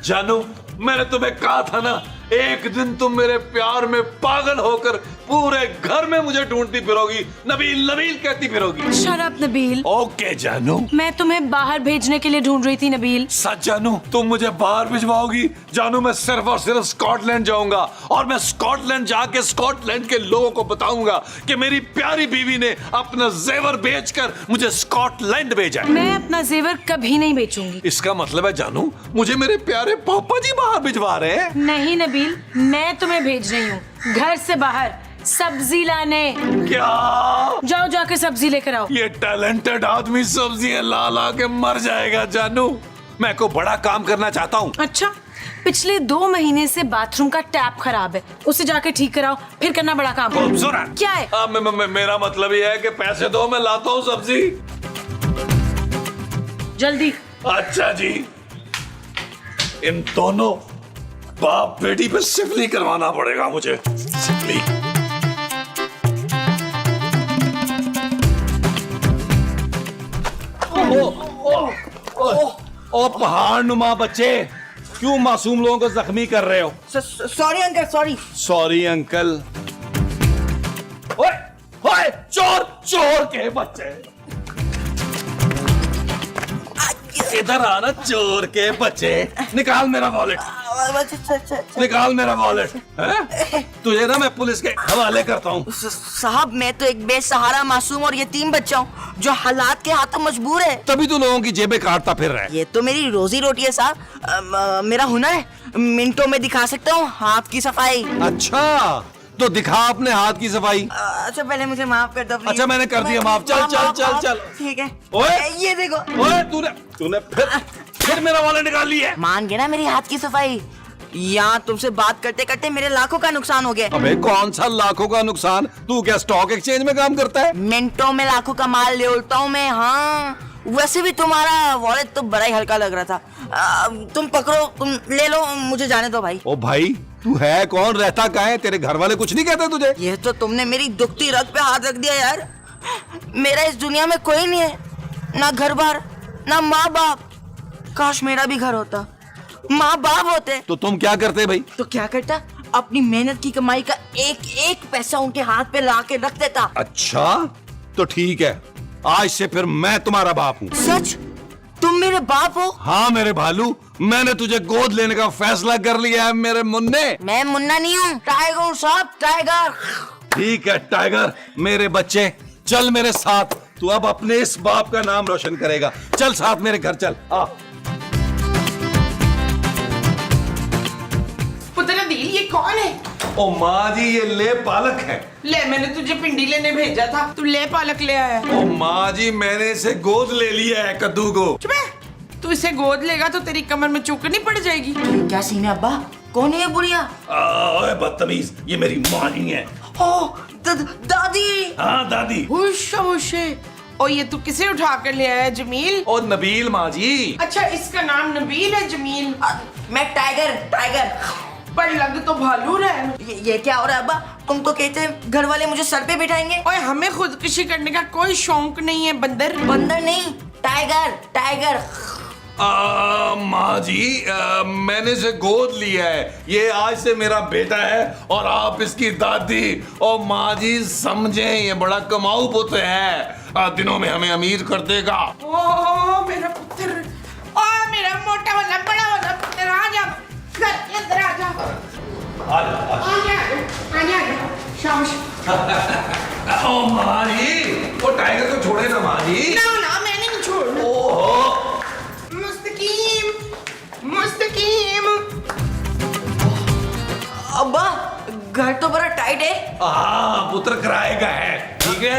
जानू, मैंने तुम्हें कहा था ना, एक दिन तुम मेरे प्यार में पागल होकर पूरे घर में मुझे ढूंढती फिरोगी, नबील नबील कहती फिरोगी। Shut up Nabeel. ओके जानू। मैं तुम्हें बाहर भेजने के लिए ढूंढ रही थी नबील। सच जानू, तुम मुझे बाहर भिजवाओगी? जानू, मैं सिर्फ और सिर्फ स्कॉटलैंड जाऊंगा और मैं स्कॉटलैंड जाके स्कॉटलैंड के लोगों को बताऊंगा कि मेरी प्यारी बीवी ने अपना जेवर बेचकर मुझे स्कॉटलैंड भेजा है। मैं अपना जेवर कभी नहीं बेचूंगी। इसका मतलब है जानू, मुझे मेरे प्यारे पापा जी बाहर भिजवा रहे हैं? नहीं नबील, मैं तुम्हें भेज रही हूँ घर से बाहर सब्जी लाने। क्या? जाओ जाके सब्जी लेकर आओ। ये टैलेंटेड आदमी सब्जियां ला ला के मर जाएगा जानू। मैं को बड़ा काम करना चाहता हूँ। अच्छा, पिछले 2 महीने से बाथरूम का टैप खराब है, उसे जाके ठीक कराओ, फिर करना बड़ा काम। खूबसूरत। क्या है? मेरा मतलब ये है कि पैसे दो, मैं लाता हूँ सब्जी। जल्दी। अच्छा जी। इन दोनों बाप बेटी पे सिफली करवाना पड़ेगा मुझे। सिफली। ओ पहाड़ नुमा बच्चे, क्यों मासूम लोगों को जख्मी कर रहे हो? Sorry uncle, sorry. Sorry uncle. ओए ओए, चोर चोर के बच्चे, इधर आना चोर के बच्चे। निकाल मेरा वॉलेट, निकाल मेरा वॉलेट। तुझे ना मैं पुलिस के हवाले करता हूँ। साहब, मैं तो एक बेसहारा मासूम और यतीम बच्चा हूँ जो हालात के हाथों मजबूर है। तभी तो लोगों की जेबें काटता फिर रहा है। ये तो मेरी रोजी रोटी है साहब, मेरा हुनर है, मिनटों में दिखा सकता हूँ हाथ की सफाई। अच्छा, तो दिखा अपने हाथ की सफाई। अच्छा, पहले मुझे माफ कर दो प्लीज। अच्छा, मैंने कर दिया माफ। चल चल चल चल। ठीक है। ओए, ये देखो। ओए, तूने फिर मेरा वॉलेट निकाल लिया है। मान गया ना मेरी हाथ की सफाई। यहाँ तुमसे बात करते करते मेरे लाखों का नुकसान हो गया। अबे कौन सा लाखों का नुकसान? तू क्या स्टॉक एक्सचेंज में काम करता है? मिनटों में लाखों का माल ले उड़ता हूँ मैं। हाँ, वैसे भी तुम्हारा वॉलेट तो बड़ा ही हल्का लग रहा था। तुम पकड़ो, तुम ले लो, मुझे जाने दो भाई। ओ भाई, तू है कौन, रहता कहाँ है? तेरे घर वाले कुछ नहीं कहते तुझे? ये तो तुमने मेरी दुखती रग पे हाथ रख दिया यार। मेरा इस दुनिया में कोई नहीं है, ना घर बार, ना माँ बाप। काश मेरा भी घर होता, माँ बाप होते। तो तुम क्या करते भाई? तो क्या करता, अपनी मेहनत की कमाई का एक एक पैसा उनके हाथ पे ला के रख देता। अच्छा, तो ठीक है, आज से फिर मैं तुम्हारा बाप हूँ। सच? तुम मेरे बाप हो? हाँ मेरे भालू, मैंने तुझे गोद लेने का फैसला कर लिया है मेरे मुन्ने। मैं मुन्ना नहीं हूँ, टाइगर हूँ साहब, टाइगर। ठीक है टाइगर, मेरे बच्चे चल मेरे साथ। तू अब अपने इस बाप का नाम रोशन करेगा। चल साथ मेरे घर चल। आ पुत्र नबील, ये कौन है? ओ माँ जी, ये ले पालक है। ले, मैंने तुझे पिंडी लेने भेजा था, तू ले पालक ले आया। ओ माँ जी, मैंने इसे गोद ले लिया है कद्दू को। चुप है, तू इसे गोद लेगा तो तेरी कमर में चूकनी पड़ जाएगी। क्या सीन है अब्बा? कौन है ये बुढ़िया? ओए बदतमीज, ये मेरी माँ ही है। ओ, दादी। हाँ दादी। और ये तू किसे उठा कर ले आया? जमील? ओ नबील माँ जी। अच्छा, इसका नाम नबील है? जमील? मैं टाइगर, टाइगर। पर लग तो भालू रहा है। ये क्या हो रहा है अब्बा? तुम तो कहते हैं घर वाले मुझे सर पे बिठाएंगे। और हमें खुदकुशी करने का कोई शौक नहीं है बंदर। बंदर नहीं, टाइगर, टाइगर। माँ जी, मैंने इसे गोद लिया है। ये आज से मेरा बेटा है और आप इसकी दादी। और माँ जी समझे, ये बड़ा कमाऊ पुत्र है, दिनों में हमें अमीर कर देगा। ओ मेरा पुत्र, ओ मेरा मोटा वाला बड़ा वाला पुत्र, आ जा घर के अंदर, आ जा। शाबाश। ओ माँ जी, वो टाइगर को छोड़े ना माँ जी। ना ना, मैं नहीं छोड़ना। ओहो, मुस्तकीम, मुस्तकीम। अब्बा, घर तो बड़ा टाइट है। हाँ पुत्र किराए का है, ठीक है।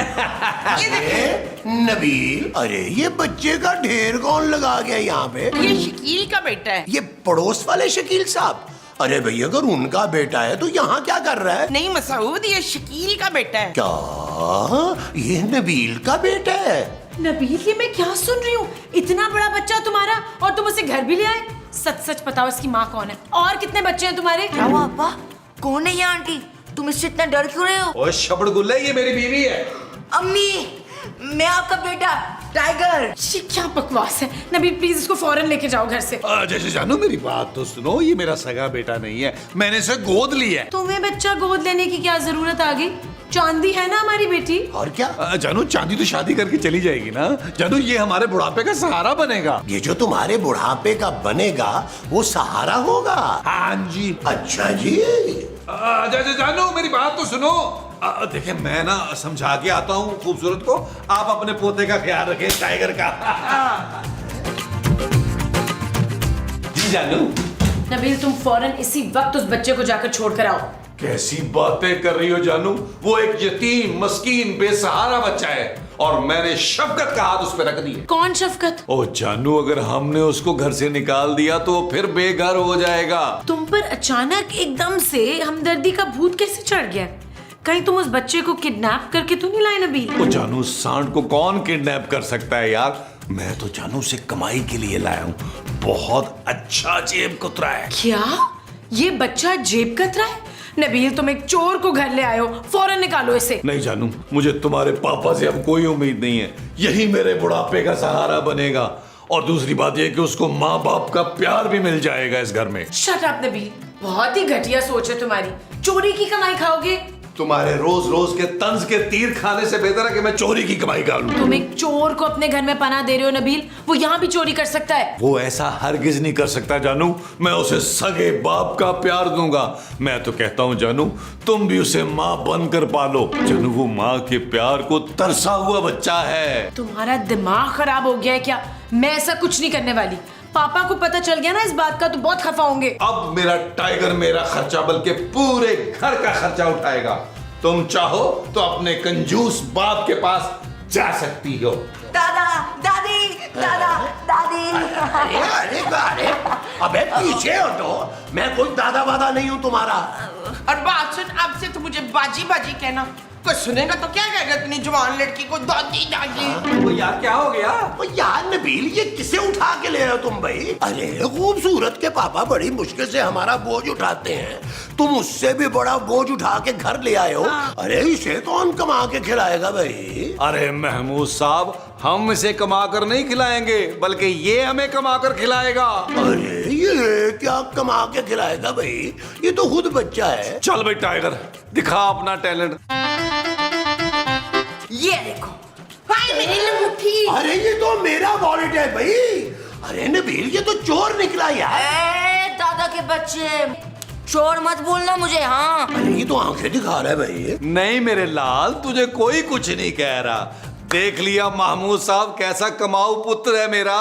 ये देखो, नबील, अरे ये बच्चे का ढेर कौन लगा गया यहाँ पे? ये शकील का बेटा है। ये पड़ोस वाले शकील साहब। अरे भाई, अगर उनका बेटा है तो यहाँ क्या कर रहा है? नहीं मसूद, ये शकील का बेटा है। क्या ये नबील का बेटा है? नबील, ये मैं क्या सुन रही हूँ? इतना बड़ा बच्चा तुम्हारा और तुम उसे घर भी ले आए? सच सच बताओ, इसकी माँ कौन है और कितने बच्चे हैं तुम्हारे? क्या हुआ अब्बा? कौन है ये आंटी? तुम इससे इतना डर क्यों रहे हो? ओ शबड़ गुल्ले, ये मेरी बीवी है। अम्मी, मैं आपका बेटा टाइगर। ये क्या बकवास है नबील, प्लीज इसको फौरन लेके जाओ घर से। जैसे जानू मेरी बात तो सुनो, ये मेरा सगा बेटा नहीं है, मैंने इसे गोद लिया है। तुम्हें बच्चा गोद लेने की क्या जरूरत आ गई? चांदी है ना हमारी बेटी। और क्या? जानू चांदी तो शादी करके चली जाएगी ना। जानू ये हमारे बुढ़ापे का सहारा बनेगा। ये जो तुम्हारे बुढ़ापे का बनेगा वो सहारा होगा। हाँ जी। अच्छा जी। जानू मेरी बात तो सुनो। देखिए मैं ना समझा के आता हूँ खूबसूरत को, आप अपने पोते का ख्याल रखें, टाइगर का। जी जानू। नबील तुम फौरन इसी वक्त उस बच्चे को जाकर छोड़कर आओ। कैसी बातें कर रही हो जानू, वो एक यतीम मस्कीन बेसहारा बच्चा है और मैंने शफकत का हाथ उस पर रख दिया। कौन शफकत? ओ जानू, अगर हमने उसको घर से निकाल दिया तो फिर बेघर हो जाएगा। तुम पर अचानक एकदम से हमदर्दी का भूत कैसे चढ़ गया? कहीं तुम उस बच्चे को किडनैप करके तो नहीं लाए नबील? ओ जानू, सांड को कौन किडनैप कर सकता है यार। मैं तो जानू से कमाई के लिए लाया हूँ। बहुत अच्छा जेब कतरा है। क्या ये बच्चा जेब कतरा है? नबील तुम एक चोर को घर ले आए हो, फौरन निकालो इसे। नहीं जानू, मुझे तुम्हारे पापा से अब कोई उम्मीद नहीं है। यही मेरे बुढ़ापे का सहारा बनेगा। और दूसरी बात यह कि उसको माँ बाप का प्यार भी मिल जाएगा इस घर में। शट अप नबील, बहुत ही घटिया सोच है तुम्हारी। चोरी की कमाई खाओगे? तुम्हारे रोज रोज के तंज के तीर खाने से बेहतर है कि मैं चोरी की कमाई कर लूं। तुम एक चोर को अपने घर में पनाह दे रहे हो नबील, वो यहाँ भी चोरी कर सकता है। वो ऐसा हरगिज नहीं कर सकता जानू। मैं उसे सगे बाप का प्यार दूंगा। मैं तो कहता हूँ जानू, तुम भी उसे माँ बनकर पालो। जानू वो माँ के प्यार को तरसा हुआ बच्चा है। तुम्हारा दिमाग खराब हो गया है क्या? मैं ऐसा कुछ नहीं करने वाली। पापा को पता चल गया ना इस बात का तो बहुत खफा होंगे। अब मेरा टाइगर मेरा खर्चा बल्कि पूरे घर का खर्चा उठाएगा। तुम चाहो तो अपने कंजूस बाप के पास जा सकती हो। दादा दादी दादा दादी। अरे अरे अरे, अबे पीछे हटो, मैं कोई दादा वादा नहीं हूँ तुम्हारा। और बात सुन, अब से तो मुझे बाजी बाजी कहना। कोई सुनेगा तो क्या कहेगा इतनी जवान लड़की को दादी दादी। वो यार क्या हो गया? ओ यार नबील, ये किसे उठा के ले रहे हो तुम भाई? अरे खूबसूरत के पापा बड़ी मुश्किल से हमारा बोझ उठाते हैं, तुम उससे भी बड़ा बोझ उठा के घर ले आए हो। अरे इसे कौन कमा के खिलाएगा भाई? अरे महमूद साहब, हम इसे कमा कर नहीं खिलाएंगे बल्कि ये हमें कमा कर खिलाएगा। अरे ये क्या कमा के खिलाएगा भाई? ये तो खुद बच्चा है। चल भाई टाइगर, दिखा अपना टैलेंट। ये देखो। हाय मेरी लंगूठी। अरे ये तो मेरा वॉलेट है भाई। अरे नबील, ये तो चोर निकला यार। ए दादा के बच्चे, चोर मत बोलना मुझे। हाँ अरे ये तो आंखें दिखा रहा है भाई। नहीं मेरे लाल, तुझे कोई कुछ नहीं कह रहा। देख लिया महमूद साहब कैसा कमाऊ पुत्र है मेरा।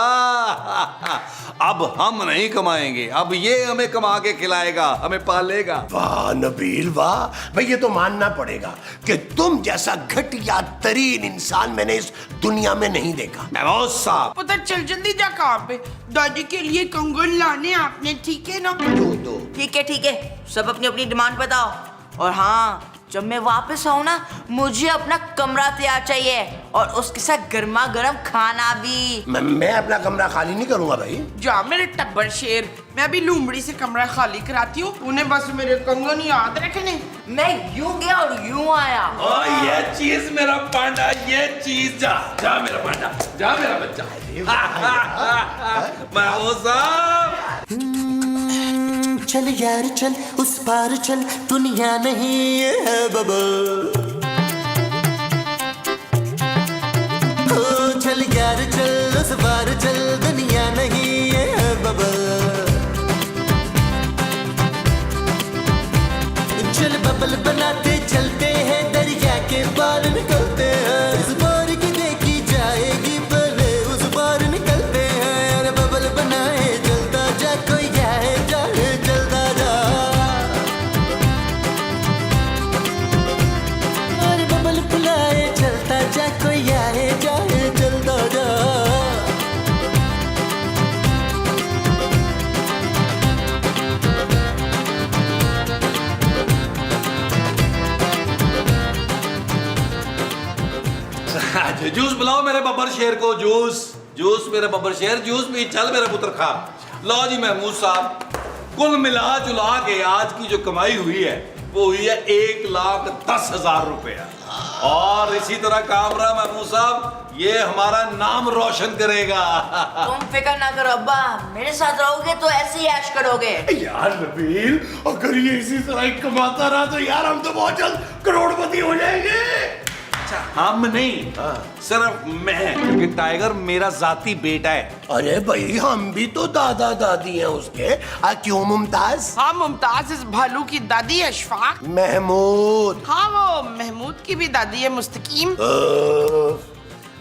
अब हम नहीं कमाएंगे, अब ये हमें कमा के खिलाएगा, हमें पालेगा। वाह नबील वाह, भाई ये तो मानना पड़ेगा कि तुम जैसा घटिया तरीन इंसान मैंने इस दुनिया में नहीं देखा। महमूद साहब, पता चल जल्दी जा कहाँ पे। दादी के लिए कंगन लाने आपने, ठीक है ना? दो ठीक है, सब अपनी अपनी डिमांड बताओ। और हाँ, जब मैं वापस आऊँ ना, मुझे अपना कमरा तैयार चाहिए और उसके साथ गर्मा गर्म खाना भी। मैं अपना कमरा खाली नहीं करूंगा भाई। जा मेरे टब्बर शेर, मैं अभी लूमड़ी से कमरा खाली कराती हूँ। उन्हें बस मेरे कंगन याद रखने। मैं यूं गया और यूं आया। ओ ये चीज मेरा पांडा, ये चीज। जा जा मेरा पांडा, जा मेरा बच्चा। महमूद साहब, चल यार चल, उस पार चल, दुनिया नहीं ये है बबल। ओ चल यार चल, उस पार चल, दुनिया नहीं ये है बबल। चल बबल बनाते चलते हैं, दरिया के पार निकलते हैं। इस बार की देखी जाएगी, पहले उस पार निकलते हैं। अरे बबल बनाए चलता जा, कोई आए जाए चलता जा। अरे बबल बुलाए चलता जा, कोई आए जाए चलता जा। जूस बुलाओ मेरे बब्बर शेर को। जूस जूस मेरे बब्बर शेर, जूस पी। चल मेरा पुत्र खा। लो जी महमूद साहब, कुल मिला जुला के आज की जो कमाई हुई है वो हुई है 1,10,000 रुपया। और इसी तरह काम रहा महमूद साहब, ये हमारा नाम रोशन करेगा। तुम फिक्र ना करो अब्बा, मेरे साथ रहोगे तो ऐसे ही ऐश करोगे। यार नबील, अगर ये इसी तरह ही कमाता रहा तो यार हम तो बहुत जल्द करोड़पति हो जाएंगे। हम नहीं, सिर्फ मैं, क्योंकि टाइगर मेरा जाती बेटा है। अरे भाई हम भी तो दादा दादी हैं उसके। क्यों मुमताज? हाँ, मुमताज इस भालू की दादी है अशफाक। महमूद। हाँ, वो महमूद की भी दादी है मुस्तकीम।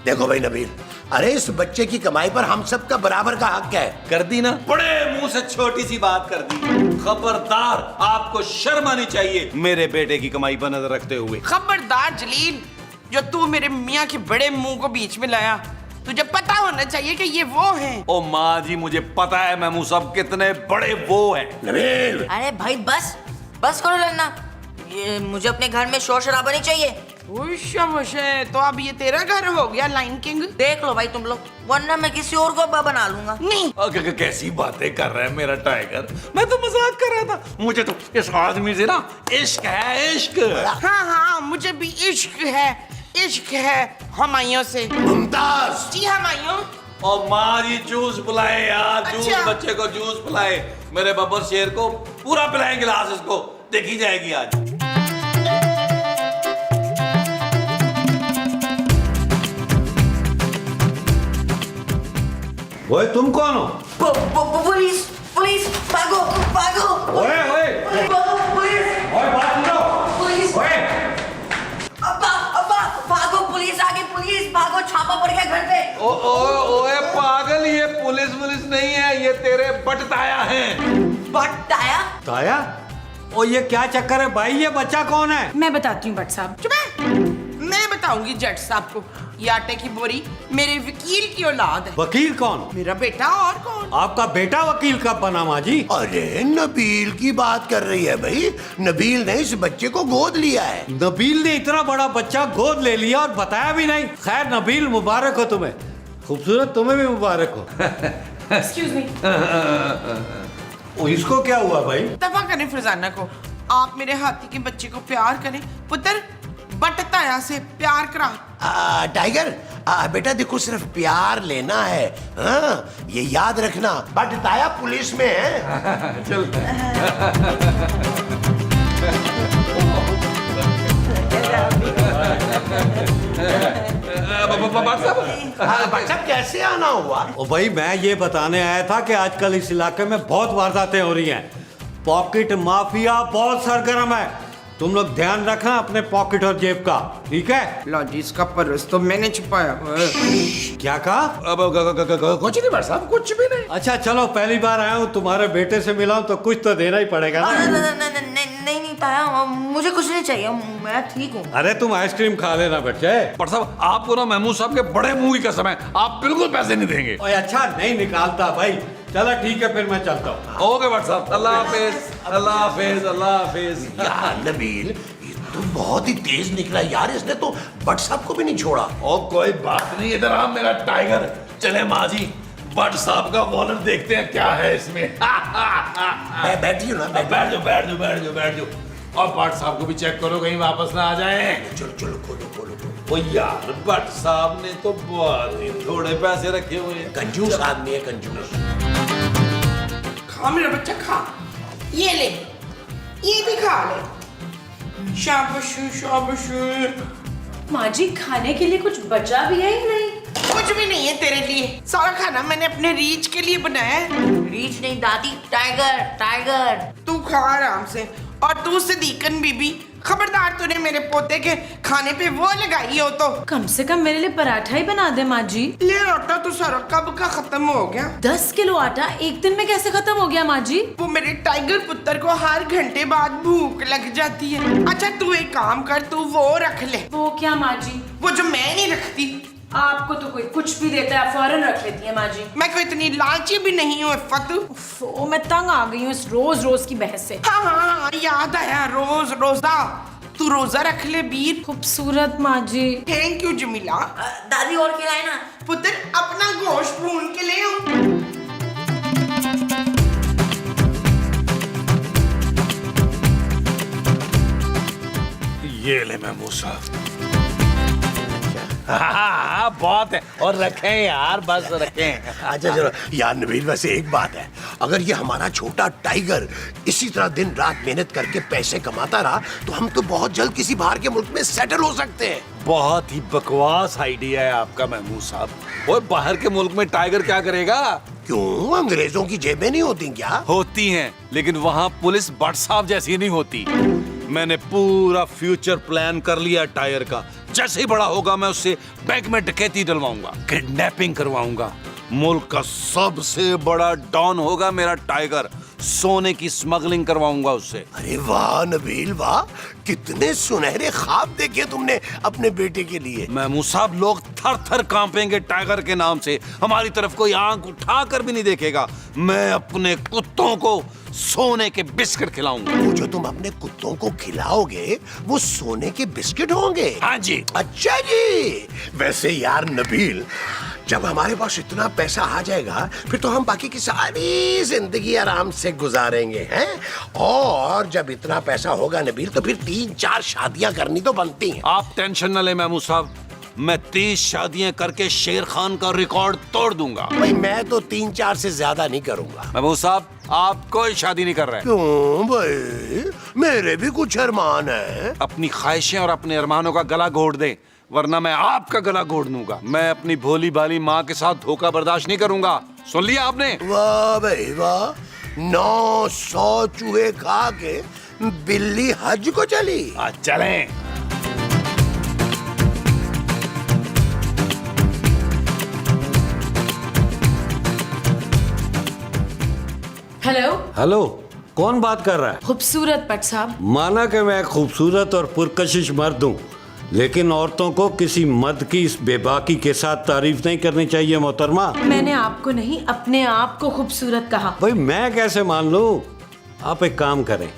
देखो भाई नबील, अरे इस बच्चे की कमाई पर हम सब का बराबर का हक है। कर दी ना, बड़े मुंह से छोटी सी बात कर दी। खबरदार, आपको शर्म आनी चाहिए मेरे बेटे की कमाई पर नजर रखते हुए। खबरदार जलील, जो तू मेरे मियाँ के बड़े मुंह को बीच में लाया, तुझे पता होना चाहिए कि ये वो हैं। ओ माँ जी, मुझे पता है महमूद साहब कितने बड़े वो हैं। नबील, अरे भाई बस बस करो लड़ना, ये मुझे अपने घर में शोर शराबा नहीं चाहिए। मुशे, तो अब ये तेरा घर हो गया लाइन किंग। देख लो भाई तुम लोग, वरना मैं किसी और को अब्बा बना लूंगा। नहीं, कैसी बातें कर रहा है मेरा टाइगर, मैं तो मजाक कर रहा था। मुझे तो इस आदमी से ना इश्क है, इश्क। हाँ हाँ, मुझे भी इश्क है, इश्क है हमायों से। मुमताज। जी हमायों। और माँ जी जूस पिलाए यार, जूस, अच्छा। बच्चे को जूस पिलाए। मेरे बब्बर शेर को पूरा पिलाए गिलास, इसको देखी जाएगी आज। ओए तुम कौन हो? पुलिस पुलिस, भागो भागो। ओए ओए पुलिस ओए, बात सुनो। पुलिस। ओए अब्बा अब्बा भागो, पुलिस आ गई, पुलिस भागो, छापा पड़ गया घर पे। ओए पागल, ये पुलिस नहीं है, ये तेरे बटताया हैं। बट आया। ताया, ओ ये क्या चक्कर है भाई, ये बच्चा कौन है? मैं बताती हूँ भट्ट साहब। चुप है। मैं बताऊंगी जट साहब को, ये आटे की बोरी मेरे वकील की औलाद है। वकील कौन? मेरा बेटा, और कौन? आपका बेटा वकील कब बना माँ जी? अरे नबील की बात कर रही है भाई। नबील ने इस बच्चे को गोद लिया है। नबील ने इतना बड़ा बच्चा गोद ले लिया और बताया भी नहीं। खैर नबील, मुबारक हो तुम्हें, खूबसूरत, तुम्हें भी मुबारक हो। Excuse me. ओ, इसको क्या हुआ भाई? दफा करें फरजाना को, आप मेरे हाथी के बच्चे को प्यार करें। पुत्र, बटताया से प्यार करा। टाइगर, बेटा देखो, सिर्फ प्यार लेना है। हाँ, ये याद रखना, बटताया पुलिस में है। चल बच्चा कैसे आना हुआ? ओ भाई, मैं ये बताने आया था कि आजकल इस इलाके में बहुत वारदातें हो रही हैं। पॉकेट माफिया बहुत सरगर्म है। तुम लोग ध्यान रखना अपने पॉकेट और जेब का, ठीक है? लो जी, इसका पर्स तो मैंने छुपाया हुआ है। क्या कहा? कुछ नहीं भाई साहब, कुछ भी नहीं। अच्छा चलो, पहली बार आया हूँ, तुम्हारे बेटे से मिला हूँ तो कुछ तो देना ही पड़ेगा ना। नहीं ताया, मुझे कुछ नहीं चाहिए, मैं ठीक हूँ। अरे तुम आइसक्रीम खा लेना बच्चे। पर साहब, आपको ना महमूद साहब के बड़े मुंह की कसम है, आप बिल्कुल पैसे नहीं देंगे। ओए अच्छा, नहीं निकालता भाई। चलो ठीक है, फिर मैं चलता हूँ। ओके भट्ट साहब, अल्लाह हाफिज, अल्लाह हाफिज, अल्लाह हाफिज। यार नबील, ये तो बहुत ही तेज निकला यार, इसने तो बट साहब को भी नहीं छोड़ा। और कोई बात नहीं, इधर आ मेरा टाइगर। चले माँ जी, भट्ट साहब का वॉलेट देखते हैं क्या है इसमें। बैठिए ना, बैठ जाओ, बैठ जाओ, बैठ जाओ, बैठ जाओ। और भट्ट साहब को भी चेक करो, कहीं वापस ना आ जाए। चलो चलो, खोलो खोलो खोलो। ओ यार, भट्ट साहब ने तो बहुत ही थोड़े पैसे रखे हुए हैं। कंजूस आदमी है, कंजूस। खा मेरा बच्चा, खा। ये ले, ये भी खा ले। शाबाश शाबाश। माँ जी, खाने के लिए कुछ बचा भी है या नहीं? कुछ भी नहीं है तेरे लिए, सारा खाना मैंने अपने रीच के लिए बनाया है। रीच नहीं दादी, टाइगर टाइगर। तू खा आराम से। और तू सदीकन बीबी, खबरदार तूने मेरे पोते के खाने पे वो लगाई हो तो। कम से कम मेरे लिए पराठा ही बना दे माँ जी। ले आटा तो सारा कब का खत्म हो गया। 10 किलो आटा एक दिन में कैसे खत्म हो गया माँ जी? वो मेरे टाइगर पुत्र को हर घंटे बाद भूख लग जाती है। अच्छा तू एक काम कर, तू वो रख ले, वो क्या माँ जी? वो जो मैं नहीं रखती। आपको तो कोई कुछ भी देता है, फौरन रख लेती है माँ जी। मैं कोई इतनी लालची भी नहीं हूँ फतू। ओ, मैं तंग आ गई हूँ इस रोज रोज की बहस से। हाँ हाँ, याद आया, रोज रोजा। तू रोजा रख ले बीर। खूबसूरत माँ जी। Thank you Jamila. दादी और खिलाए ना। पुत्र, अपना गोश्त भून के ले आओ। ये ले महमूद साहब। हाँ, बहुत है। और रखें यार, बस रखें। अच्छा चलो यार नबील, वैसे एक बात है, अगर ये हमारा छोटा टाइगर इसी तरह दिन रात मेहनत करके पैसे कमाता रहा तो हम तो बहुत जल्द किसी बाहर के मुल्क में सेटल हो सकते हैं। बहुत ही बकवास आइडिया है आपका महमूद साहब। वो बाहर के मुल्क में टाइगर क्या करेगा? क्यों, अंग्रेजों की जेबें नहीं होती क्या? होती हैं, लेकिन वहाँ पुलिस बट साहब जैसी नहीं होती। मैंने पूरा फ्यूचर प्लान कर लिया टाइगर का। जैसे ही बड़ा होगा मैं उससे बैंक में डकैती डलवाऊंगा, किडनैपिंग करवाऊंगा। मुल्क का सबसे बड़ा डॉन होगा मेरा टाइगर। सोने की स्मगलिंग करवाऊंगा उससे। अरे वाह नबील वाह, कितने सुनहरे ख्वाब देखे तुमने अपने बेटे के लिए। महमूद साहब, लोग थर थर कांपेंगे टाइगर के नाम से। हमारी तरफ कोई आंख उठाकर भी नहीं देखेगा। मैं अपने कुत्तों को सोने के बिस्किट खिलाऊंगा। वो जो तुम अपने कुत्तों को खिलाओगे वो सोने के बिस्किट होंगे? हाँ जी। अच्छा जी। वैसे यार नबील, जब हमारे पास इतना पैसा आ जाएगा फिर तो हम बाकी की सारी जिंदगी आराम से गुजारेंगे हैं। और जब इतना पैसा होगा नबील तो फिर 3-4 शादियां करनी तो बनती हैं। आप टेंशन न लें महमूद साहब, मैं 30 शादियां करके शेर खान का रिकॉर्ड तोड़ दूंगा। भाई मैं तो 3-4 से ज्यादा नहीं करूंगा। महमूद साहब, आप कोई शादी नहीं कर रहे। क्यों भाई, मेरे भी कुछ अरमान है। अपनी ख्वाहिशें और अपने अरमानों का गला घोट दें, वरना मैं आपका गला घोट दूंगा। मैं अपनी भोली भाली माँ के साथ धोखा बर्दाश्त नहीं करूंगा। सुन लिया आपने? वाह भाई वाह, 900 चूहे खा के बिल्ली हज को चली। चलें। हेलो। हेलो, कौन बात कर रहा है? खूबसूरत पट साहब। माना कि मैं खूबसूरत और पुरकशिश मर्द हूँ, लेकिन औरतों को किसी मर्द की इस बेबाकी के साथ तारीफ नहीं करनी चाहिए मोहतरमा। मैंने आपको नहीं, अपने आप को खूबसूरत कहा। भाई मैं कैसे मान लूं? आप एक काम करें,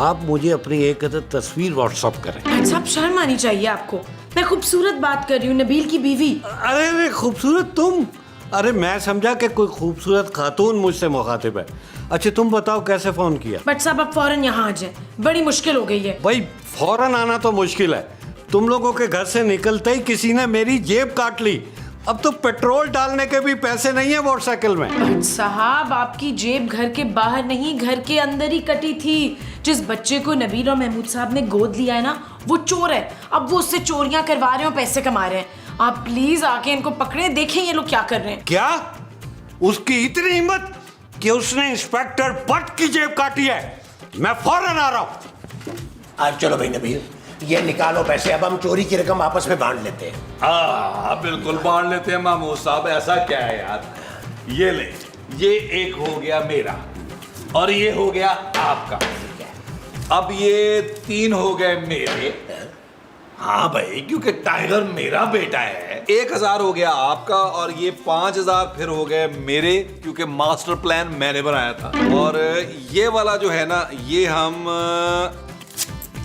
आप मुझे अपनी एक तस्वीर व्हाट्सएप करें। पट साहब, शर्म आनी चाहिए आपको। मैं खूबसूरत बात कर रही हूँ, नबील की बीवी। अरे अरे, खूबसूरत तुम? अरे मैं समझा कि कोई खूबसूरत खातून मुझसे मुखातिब है। अच्छा तुम बताओ कैसे फोन किया? बट साहब, अब फौरन यहाँ आ जाए, बड़ी मुश्किल हो गई है। भाई फौरन आना तो मुश्किल है। तुम लोगों के घर से निकलते ही किसी ने मेरी जेब काट ली। अब तो पेट्रोल डालने के भी पैसे नहीं है मोटरसाइकिल में। बट साहब, आपकी जेब घर के बाहर नहीं, घर के अंदर ही कटी थी। जिस बच्चे को नबील और महमूद साहब ने गोद लिया है ना, वो चोर है। अब वो उससे चोरियां करवा रहे हैं और पैसे कमा रहे हैं। आप प्लीज आके इनको पकड़े, देखें ये लोग क्या कर रहे हैं। क्या? उसकी इतनी हिम्मत कि उसने इंस्पेक्टर भट्ट की जेब काटी है? मैं फौरन आ रहा हूं। आज चलो भाई नबील, ये निकालो पैसे, अब हम चोरी की रकम आपस में बांट लेते हैं। हाँ बिल्कुल बांट लेते हैं महमूद साहब। ऐसा क्या है यार, ये ले, ये एक हो गया मेरा और ये हो गया आपका। अब ये 3 हो गए मेरे। हाँ भाई, क्योंकि टाइगर मेरा बेटा है। 1000 हो गया आपका और ये 5000 फिर हो गए मेरे, क्योंकि मास्टर प्लान मैंने बनाया था। और ये वाला जो है ना, ये हम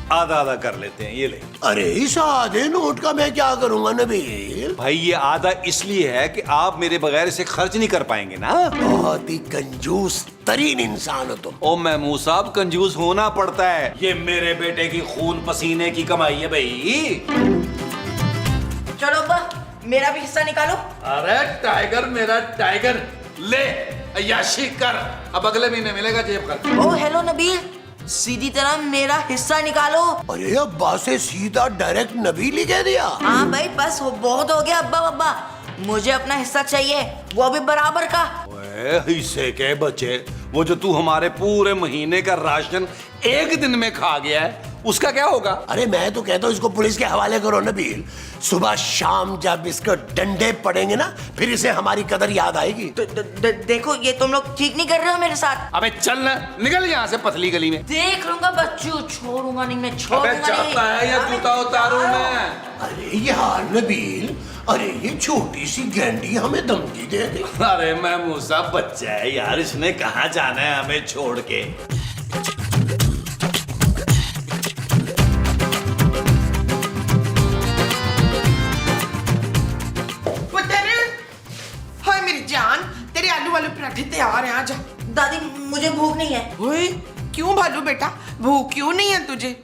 आधा आधा कर लेते हैं। ये ले। अरे इस आधे नोट का मैं क्या करूंगा नबील? भाई ये आधा इसलिए है कि आप मेरे बगैर इसे खर्च नहीं कर पाएंगे ना। बहुत ही कंजूस तरीन इंसान हो तुम। ओ महमूद साहब, कंजूस होना पड़ता है। ये मेरे बेटे की खून पसीने की कमाई है भाई। चलो अब्बा, मेरा भी हिस्सा निकालो। अरे टाइगर मेरा टाइगर, ले अय्याशी कर। अब अगले महीने मिलेगा जेब खर्च। ओ हेलो नबील, सीधी तरह मेरा हिस्सा निकालो। अरे अब्बा से सीधा डायरेक्ट नबील ही कह दिया। हाँ भाई बस बहुत हो गया अब्बा अब्बा, मुझे अपना हिस्सा चाहिए, वो भी बराबर का। ओए हिस्से के बच्चे, वो जो तू हमारे पूरे महीने का राशन एक दिन में खा गया है, उसका क्या होगा? अरे मैं तो कहता हूँ इसको पुलिस के हवाले करो नबील। सुबह शाम जब इसको डंडे पड़ेंगे ना, फिर इसे हमारी कदर याद आएगी। देखो ये तुम लोग ठीक नहीं कर रहे हो मेरे साथ। अबे चल ना, निकल यहाँ से पतली गली में। देख लूंगा बच्चू, छोड़ूंगा नहीं मैं, अबे छोड़ूंगा नहीं। जाता है या जूता उतारूं मैं? अरे यार नबील, अरे ये छोटी सी गेंडी हमें धमकी दे दी। अरे महमूद साहब बच्चा है यार, इसने कहाँ जाना है हमें छोड़ के। हाय मेरी जान, तेरे आलू वाले पराठे तैयार हैं, आजा। दादी मुझे भूख नहीं है। ओए क्यों भालू बेटा, भूख क्यों नहीं है तुझे?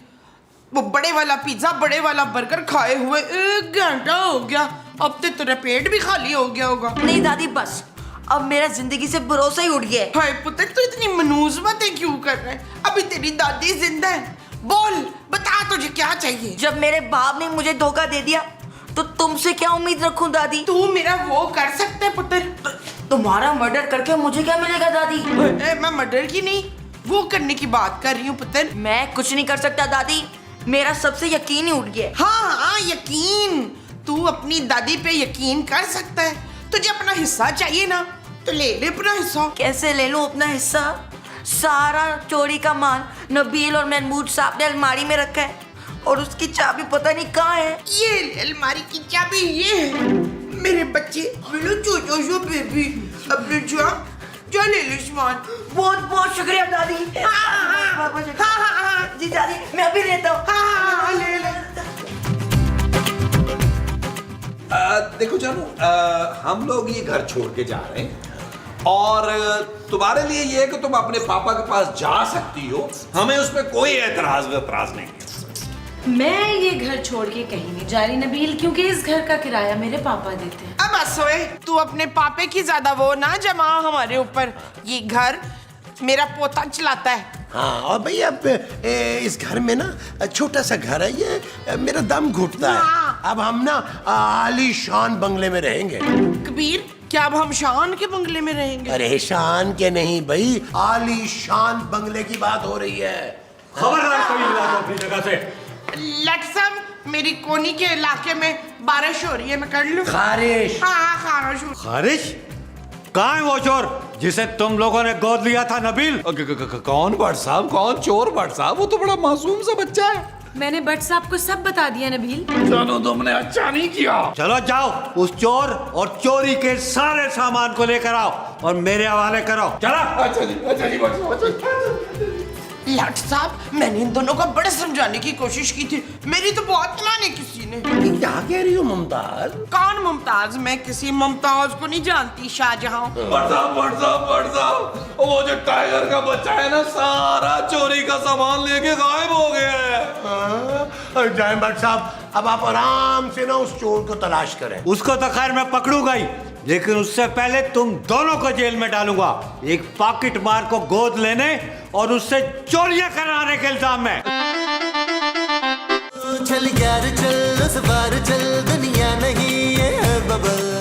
वो बड़े वाला पिज्जा, बड़े वाला बर्गर खाए हुए 1 घंटा हो गया। अब तो तेरा पेट भी खाली हो गया होगा। नहीं दादी बस, अब मेरा जिंदगी से भरोसा ही उठ गया है। हाय पुत्र, तू इतनी मनूज बातें क्यों कर रहा है? अभी तेरी दादी जिंदा है। बोल, बता तुझे क्या चाहिए। जब मेरे बाप ने मुझे धोखा दे दिया तो तुमसे क्या उम्मीद रखूं दादी? तू मेरा वो कर सकता है पुत्र। तुम्हारा मर्डर करके मुझे क्या मिलेगा दादी? मैं मर्डर की नहीं, वो करने की बात कर रही हूँ पुत्र। मैं कुछ नहीं कर सकता दादी, मेरा सबसे यकीन ही उठ गया। हाँ हाँ, यकीन। तू अपनी दादी पे यकीन कर सकता है। तुझे अपना हिस्सा चाहिए ना, तो ले ले अपना हिस्सा। कैसे ले लूं अपना हिस्सा? सारा चोरी का माल नबील और महमूद साहब ने अलमारी में रखा है और उसकी चाबी पता नहीं कहाँ है। ये अलमारी की चाबी ये है। मेरे बच्चे, मेरे छोटो शो बेबी, अपने जा ले लो सामान। बहुत बहुत शुक्रिया दादी। हाँ, बहुत शुक्रिया। हाँ, जी दादी, मैं अभी लेता हूँ। हाँ, ले ले। देखो जानू, हम लोग ये घर छोड़ के जा रहे हैं और तुम्हारे लिए ये है कि तुम अपने पापा के पास जा सकती हो। हमें उसमें कोई एतराज नहीं है। मैं ये घर छोड़ के कहीं नहीं जा रही नबील, क्योंकि इस घर का किराया मेरे पापा देते हैं। अब सोए, तू अपने पापे की ज्यादा वो ना जमा हमारे ऊपर। ये घर मेरा पोता चलाता है। हाँ, और भाई अब इस घर में ना छोटा सा घर है, ये मेरा दम घुटता है। हाँ। अब हम ना आलीशान बंगले में रहेंगे। कबीर, क्या अब हम शान के बंगले में रहेंगे? अरे शान के नहीं भाई, आलीशान बंगले की बात हो रही है। खबरदार कभी हिला दो अपनी जगह से। लट साहब, मेरी कोनी के इलाके में बारिश हो रही है, मैं कर लूं? खारिश। हाँ, खारिश हो। खारिश? कहाँ है वो चोर जिसे तुम लोगों ने गोद लिया था नबील? कौन भट्ट साहब? कौन चोर भट्ट साहब? वो तो बड़ा मासूम सा बच्चा है। मैंने भट्ट साहब को सब बता दिया नबील। जानू, तुमने अच्छा नहीं किया। चलो जाओ, उस चोर और चोरी के सारे सामान को लेकर आओ और मेरे हवाले करो। चला। अच्छा जी भट्ट साहब, अच्छा। लट साहब, मैंने इन दोनों को बड़े समझाने की कोशिश की थी, मेरी तो बहुत माने किसी ने। क्या कह रही हो मुमताज? कौन मुमताज? मैं किसी मुमताज को नहीं जानती, शाहजहां। भट्ट साहब, वो जो टाइगर का बच्चा है ना, सारा चोरी का सामान लेके गायब हो गया है। जय भट्ट साहब, अब आप आराम से ना उस चोर को तलाश करें। उसको तो खैर मैं पकड़ूंगा ही, लेकिन उससे पहले तुम दोनों को जेल में डालूंगा, एक पॉकेट मार को गोद लेने और उससे चोरियां कराने के इल्जाम में। चल यार चल, उस बार चल, दुनिया नहीं ये है बबल।